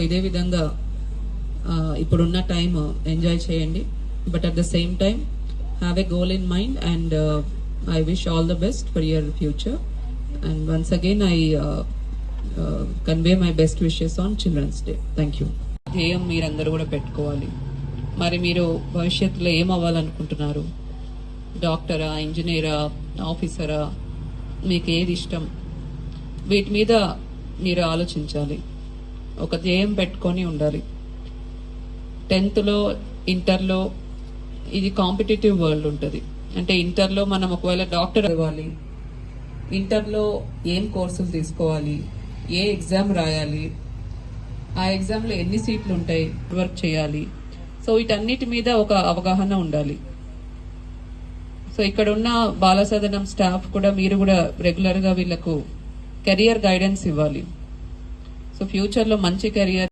ఇదే విధంగా ఇప్పుడున్న టైం ఎంజాయ్ చేయండి, but at the same time have a goal in mind and I wish all the best for your future and once again I convey my best wishes on Children's Day. Thank you. ధ్యేయం మీరందరూ కూడా పెట్టుకోవాలి. మరి మీరు భవిష్యత్తులో ఏం అవ్వాలనుకుంటున్నారు? డాక్టరా, ఇంజనీరా, ఆఫీసరా, మీకు ఏది ఇష్టం? వీటి మీద మీరు ఆలోచించాలి. ఒక ధ్యేయం పెట్టుకొని ఉండాలి. 10th ఇంటర్లో ఇది కాంపిటేటివ్ వరల్డ్ ఉంటుంది. అంటే ఇంటర్లో మనం ఒకవేళ డాక్టర్ అవ్వాలి, ఇంటర్లో ఏం కోర్సులు తీసుకోవాలి, ఏ ఎగ్జామ్ రాయాలి, ఆ ఎగ్జామ్లో ఎన్ని సీట్లు ఉంటాయి, వర్క్ చేయాలి. సో వీటన్నిటి మీద ఒక అవగాహన ఉండాలి. సో ఇక్కడ ఉన్న బాలసదనం స్టాఫ్ కూడా మీరు కూడా రెగ్యులర్గా వీళ్ళకు కెరియర్ గైడెన్స్ ఇవ్వాలి. సో ఫ్యూచర్లో మంచి కెరియర్